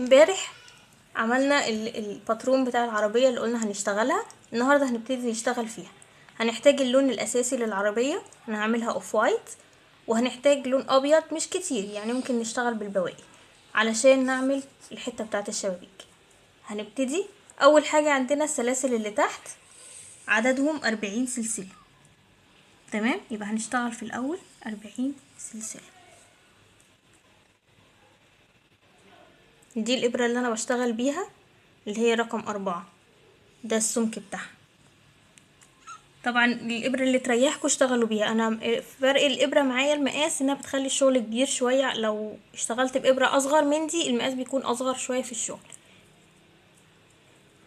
امبارح عملنا الباترون بتاع العربية اللي قلنا هنشتغلها. النهاردة هنبتدي نشتغل فيها. هنحتاج اللون الاساسي للعربية، انا هعملها اوف وايت، وهنحتاج لون ابيض مش كتير، يعني ممكن نشتغل بالبواقي علشان نعمل الحتة بتاعت الشبابيك. هنبتدي اول حاجة عندنا السلاسل اللي تحت عددهم 40 سلسلة. تمام، يبقى هنشتغل في الاول 40 سلسلة. دي الابرة اللي انا بشتغل بيها اللي هي رقم 4، ده السمك بتاعها. طبعا الابرة اللي تريحكوا اشتغلوا بيها. انا فرق الابرة معايا المقاس انها بتخلي الشغل كبير شوية، لو اشتغلت بابرة اصغر من دي المقاس بيكون اصغر شوية في الشغل.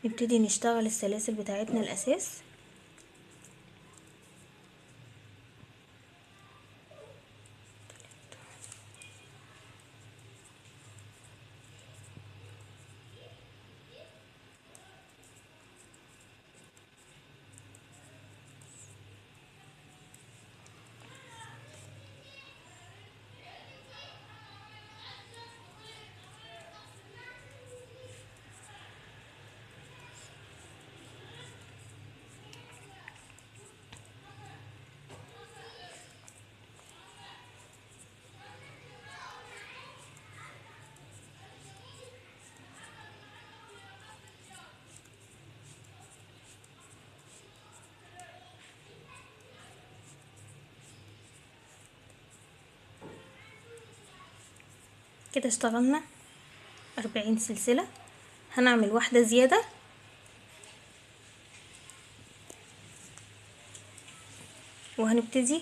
نبتدي نشتغل السلاسل بتاعتنا الاساس. كده اشتغلنا 40 سلسلة. هنعمل واحدة زيادة وهنبتدي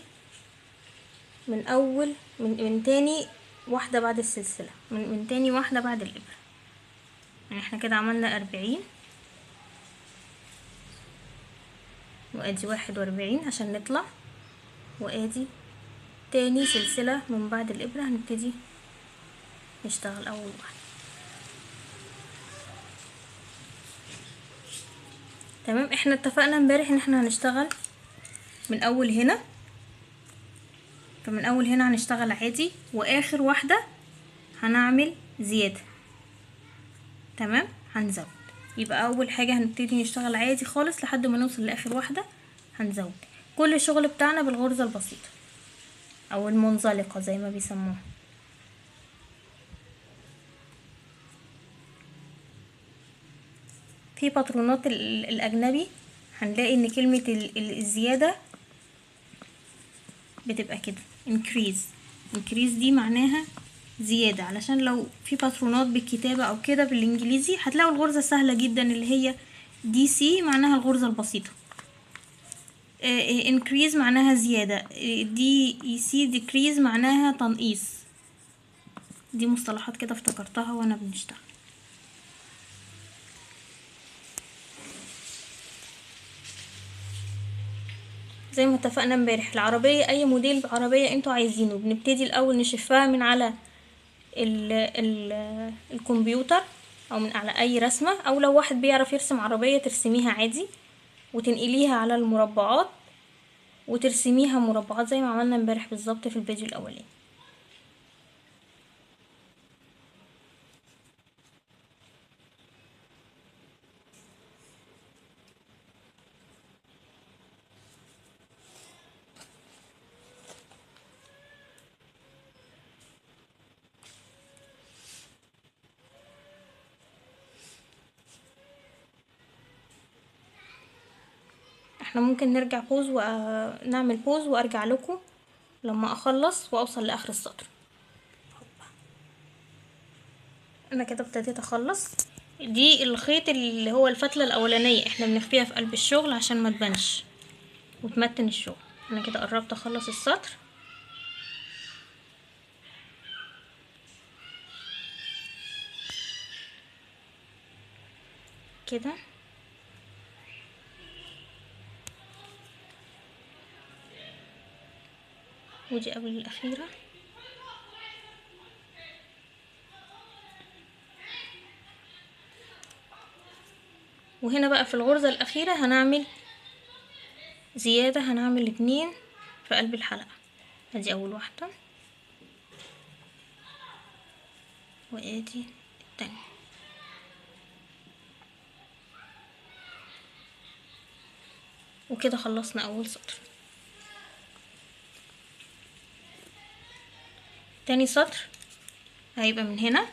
من اول من تاني واحدة بعد السلسلة، من تاني واحدة بعد الابرة. يعني احنا كده عملنا 40 وادي 41 عشان نطلع، وادي تاني سلسلة من بعد الابرة هنبتدي نشتغل اول واحدة. تمام، احنا اتفقنا امبارح ان احنا هنشتغل من اول هنا، فمن اول هنا هنشتغل عادي، واخر واحدة هنعمل زيادة. تمام، هنزود. يبقى اول حاجة هنبتدي نشتغل عادي خالص لحد ما نوصل لاخر واحدة هنزود. كل الشغل بتاعنا بالغرزة البسيطة او المنزلقة زي ما بيسموها. في باترونات الاجنبي هنلاقي ان كلمة الزيادة بتبقى كده increase دي معناها زيادة، علشان لو في باترونات بالكتابة او كده بالانجليزي هتلاقوا الغرزة سهلة جدا اللي هي دي سي معناها الغرزة البسيطة، increase معناها زيادة، دي سي decrease معناها تنقيص. دي مصطلحات كده افتكرتها وانا بنشتغل. زي ما اتفقنا امبارح، العربية اي موديل عربية انتوا عايزينه بنبتدي الاول نشفها من على الكمبيوتر او من على اي رسمة، او لو واحد بيعرف يرسم عربية ترسميها عادي وتنقليها على المربعات وترسميها مربعات زي ما عملنا امبارح بالظبط في الفيديو الاولاني. احنا ممكن نرجع بوز ونعمل بوز وارجع لكم لما اخلص واوصل لاخر السطر. انا كده ابتديت اخلص. دي الخيط اللي هو الفتلة الاولانية احنا بنخفيها في قلب الشغل عشان ما تبانش وتمتن الشغل. انا كده قربت اخلص السطر كده. ودي قبل الاخيرة. وهنا بقى في الغرزة الاخيرة هنعمل زيادة، هنعمل 2 في قلب الحلقة. ادي اول واحدة وادي التانية. وكده خلصنا اول سطر. تاني سطر هيبقى من هنا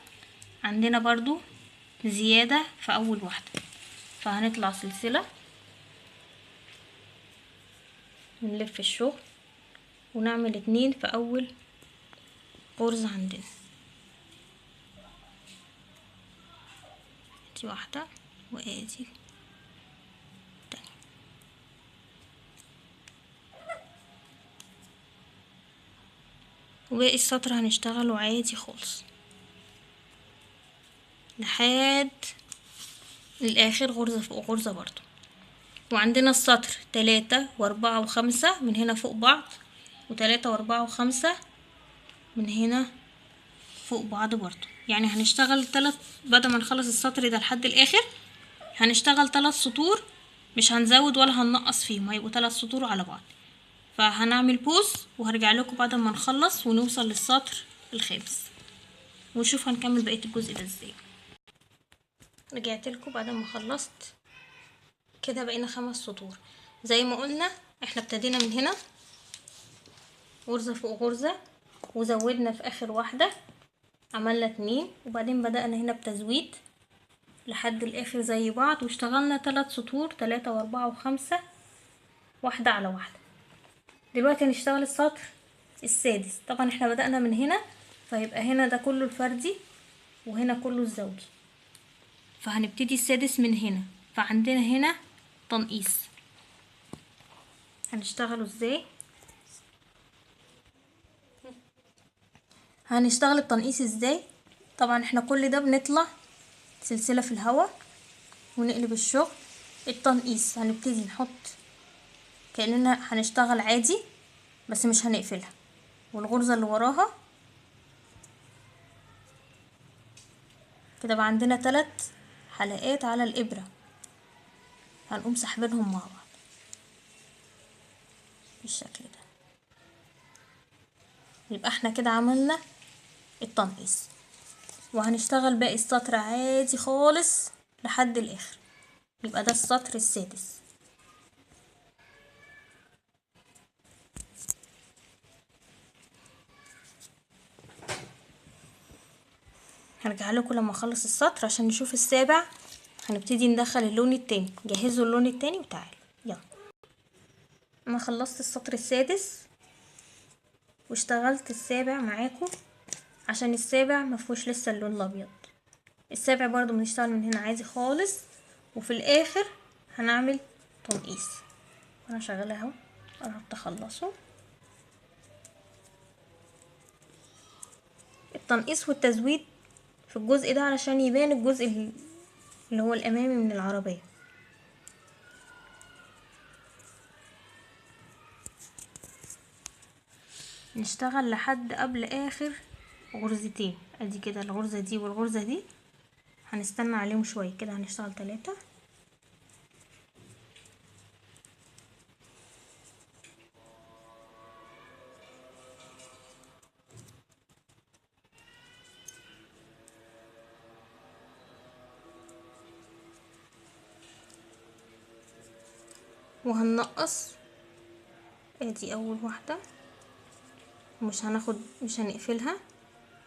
عندنا برضو زيادة في اول واحدة، فهنطلع سلسلة ونلف الشغل ونعمل 2 في اول غرزة عندنا. دي واحدة وادي تانية. وباقي السطر هنشتغله عادي خالص لحد الاخر، غرزة فوق غرزة برضو. وعندنا السطر 3 و4 و5 من هنا فوق بعض، و3 و4 و5 من هنا فوق بعض برضو. يعني هنشتغل 3 بدل ما نخلص السطر ده لحد الاخر هنشتغل 3 سطور، مش هنزود ولا هننقص فيهم، هيبقوا 3 سطور على بعض. فهنعمل بوز وهرجع لكم بعد ما نخلص ونوصل للسطر الخامس ونشوف هنكمل بقية الجزء ده ازاي. رجعت لكم بعد ما خلصت كده، بقينا 5 سطور زي ما قلنا. احنا ابتدينا من هنا غرزة فوق غرزة وزودنا في اخر واحدة عملنا 2، وبعدين بدأنا هنا بتزويد لحد الاخر زي بعض، واشتغلنا 3 سطور 3 و4 و5 واحدة على واحدة. دلوقتي هنشتغل السطر السادس. طبعا احنا بدأنا من هنا، فيبقى هنا ده كله الفردي وهنا كله الزوجي، فهنبتدي السادس من هنا. فعندنا هنا تنقيص، هنشتغله ازاي؟ هنشتغل التنقيص ازاي؟ طبعا احنا كل ده بنطلع سلسلة في الهواء ونقلب الشغل. التنقيص هنبتدي نحط كأننا هنشتغل عادي بس مش هنقفلها، والغرزة اللي وراها كده بقى عندنا 3 حلقات على الإبرة، هنقوم سحبينهم مع بعض بالشكل ده. يبقى احنا كده عملنا التنقيص، وهنشتغل باقي السطر عادي خالص لحد الآخر. يبقى ده السطر السادس. هرجع لكم لما اخلص السطر عشان نشوف السابع. هنبتدي ندخل اللون التاني، جهزوا اللون التاني وتعالوا يلا. انا خلصت السطر السادس واشتغلت السابع معاكم، عشان السابع مفهوش لسه اللون الابيض. السابع برضو بنشتغل من هنا عادي خالص، وفي الاخر هنعمل تنقيص. انا شغاله اهو، قربت اخلصه. التنقيص والتزويد في الجزء ده علشان يبان الجزء اللي هو الامامي من العربية. نشتغل لحد قبل اخر غرزتين، ادي كده الغرزة دي والغرزة دي هنستنى عليهم شوية كده، هنشتغل 3 وهننقص. ادي اول واحدة، مش هنقفلها،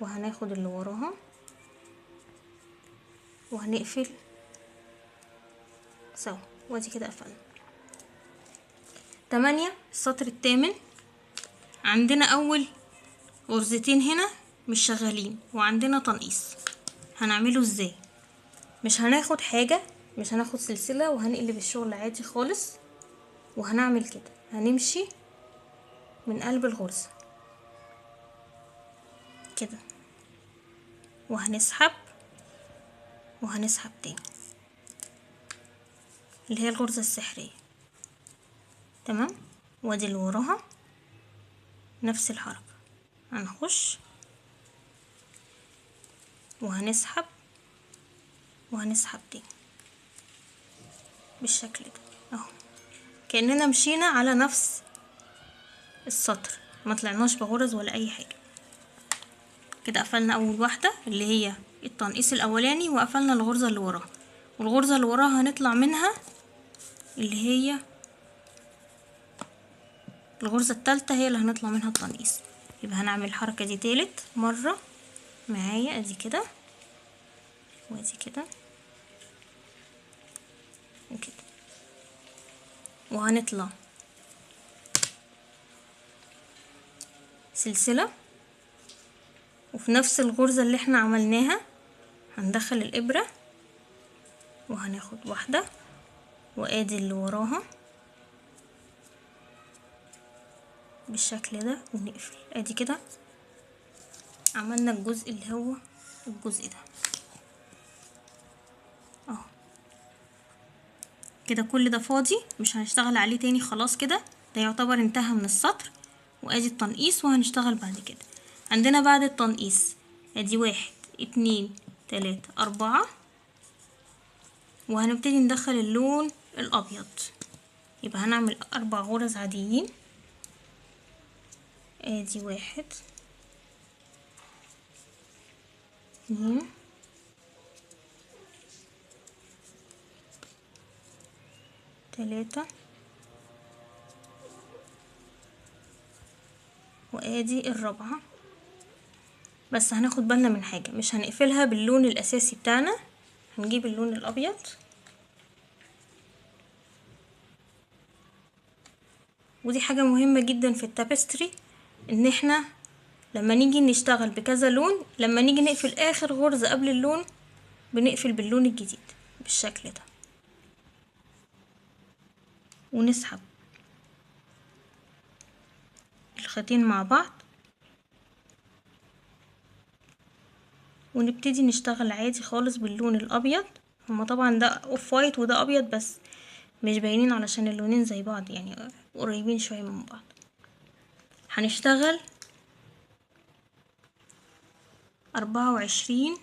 وهناخد اللي وراها وهنقفل سوا، وادي كده قفلنا. 8 السطر الثامن عندنا اول غرزتين هنا مش شغالين وعندنا تنقيص. هنعمله ازاي؟ مش هناخد حاجة، مش هناخد سلسلة، وهنقلب الشغل عادي خالص، وهنعمل كده. هنمشي من قلب الغرزة كده وهنسحب وهنسحب تاني، اللي هي الغرزة السحرية. تمام، وادي اللي وراها نفس الحركة. هنخش وهنسحب وهنسحب تاني بالشكل ده اهو، كأننا مشينا على نفس السطر، ما طلعناش بغرز ولا اي حاجة. كده قفلنا اول واحدة اللي هي التنقيص الاولاني، وقفلنا الغرزة اللي وراها، والغرزة اللي وراها هنطلع منها اللي هي الغرزة التالتة هي اللي هنطلع منها التنقيص. يبقى هنعمل الحركة دي تالت مرة معايا، ادي كده وادي كده وكده، وهنطلع سلسلة، وفي نفس الغرزة اللي احنا عملناها هندخل الإبرة وهناخد واحدة وادي اللي وراها بالشكل ده ونقفل. ادي كده عملنا الجزء اللي هو الجزء ده اهو كده. كل ده فاضي مش هنشتغل عليه تاني، خلاص كده ده يعتبر انتهى من السطر. وادي التنقيص وهنشتغل بعد كده. عندنا بعد التنقيص ادي 1 2 3 4 وهنبتدي ندخل اللون الابيض. يبقى هنعمل 4 غرز عاديين، ادي 1 2 3 وادي الرابعة. بس هناخد بالنا من حاجة، مش هنقفلها باللون الاساسي بتاعنا، هنجيب اللون الابيض ودي حاجة مهمة جدا في التابستري، ان احنا لما نيجي نشتغل بكذا لون، لما نيجي نقفل اخر غرزة قبل اللون بنقفل باللون الجديد بالشكل ده ونسحب الخيطين مع بعض ونبتدي نشتغل عادي خالص باللون الابيض. هما طبعا ده اوف وايت وده ابيض بس مش باينين علشان اللونين زي بعض، يعني قريبين شوية من بعض. هنشتغل 24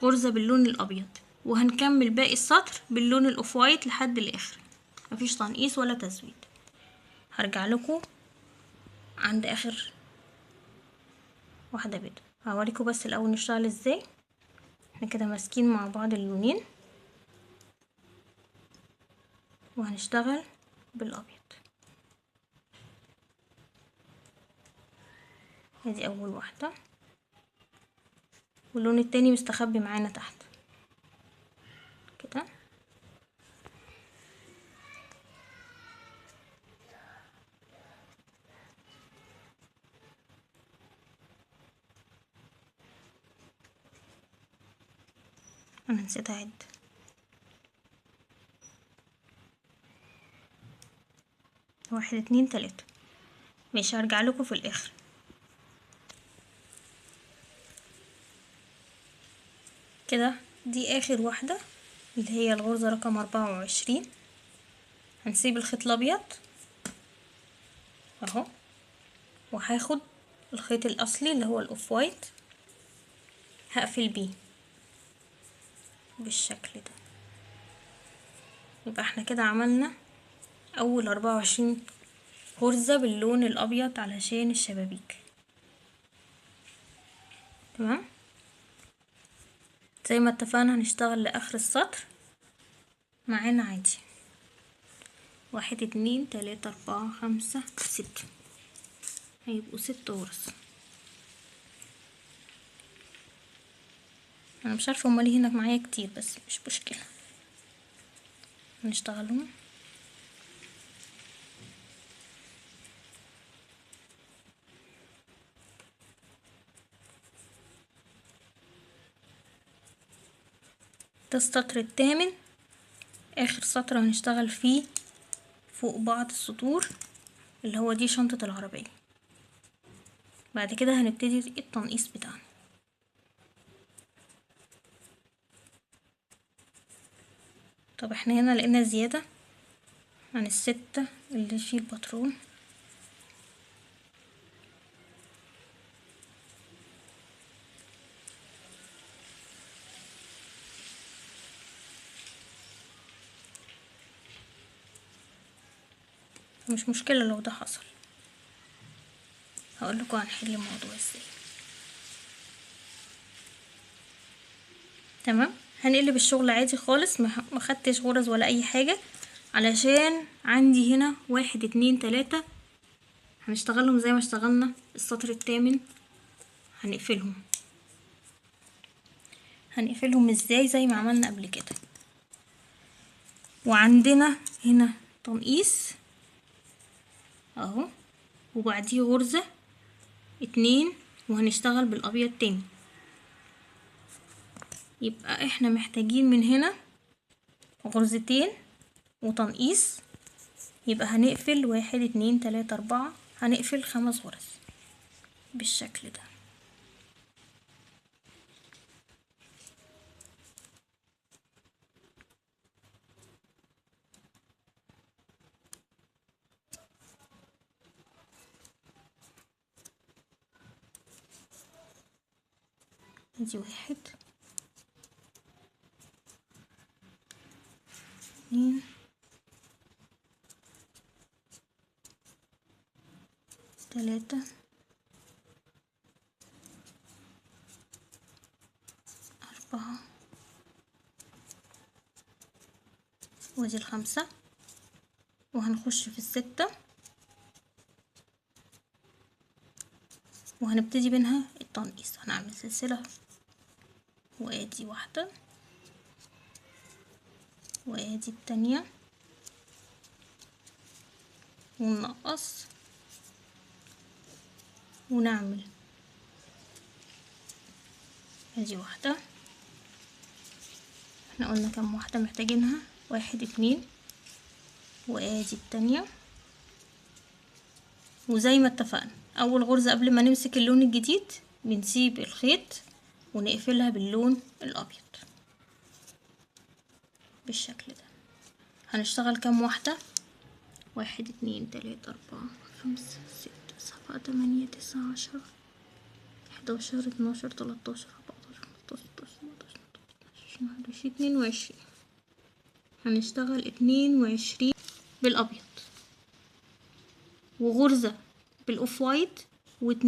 غرزة باللون الابيض وهنكمل باقي السطر باللون الاوف وايت لحد الاخر، مفيش تنقيص ولا تزويد. هرجع لكم عند اخر واحدة بيضة، هوريكم بس الاول نشتغل ازاي. احنا كده ماسكين مع بعض اللونين وهنشتغل بالابيض. ادي اول واحدة واللون التاني مستخبي معانا تحت كده. انا نسيت اعد، واحد اتنين تلاتة. مش هرجع لكم في الاخر. كده دي اخر واحدة اللي هي الغرزة رقم 24. هنسيب الخيط الابيض اهو وهاخد الخيط الاصلي اللي هو الاوف وايت هقفل بيه بالشكل ده. يبقى احنا كده عملنا اول 24 غرزة باللون الابيض علشان الشبابيك. تمام، زي ما اتفقنا هنشتغل لاخر السطر معانا عادي. 1 2 3 4 5 6 هيبقوا 6 غرز. انا مش عارفه هما ليه هنا معايا كتير بس مش مشكله، هنشتغلهم. ده السطر الثامن، اخر سطر هنشتغل فيه فوق بعض السطور اللي هو دي شنطة العربية. بعد كده هنبتدي التنقيص بتاعنا. طب احنا هنا لقينا زيادة عن الستة اللي فيه الباترون، مش مشكلة لو ده حصل، هقول لكم هنحل الموضوع ازاي. تمام، هنقلب الشغل عادي خالص، ما خدتش غرز ولا اي حاجة علشان عندي هنا 1 2 3 هنشتغلهم زي ما اشتغلنا السطر الثامن. هنقفلهم ازاي؟ زي ما عملنا قبل كده. وعندنا هنا تنقيص اهو، وبعديه غرزة 2 وهنشتغل بالابيض تاني. يبقى احنا محتاجين من هنا غرزتين وتنقيص، يبقى هنقفل 1 2 3 4، هنقفل 5 غرز بالشكل ده. ادي 1 2 3 4 وادي 5 وهنخش في 6 وهنبتدي بينها التنقيص. هنعمل سلسلة وادي 1 وادي التانية وننقص ونعمل ادي 1. احنا قلنا كام واحدة محتاجينها؟ 1 2 وادي التانية. وزي ما اتفقنا اول غرزة قبل ما نمسك اللون الجديد بنسيب الخيط ونقفلها باللون الابيض بالشكل ده. هنشتغل كام واحدة؟ 1 2 3 4 5 6 7 8 9 10 11 12 13 14 15 16 17 18 21 22. هنشتغل 22 بالابيض وغرزة بالاوف وايت و2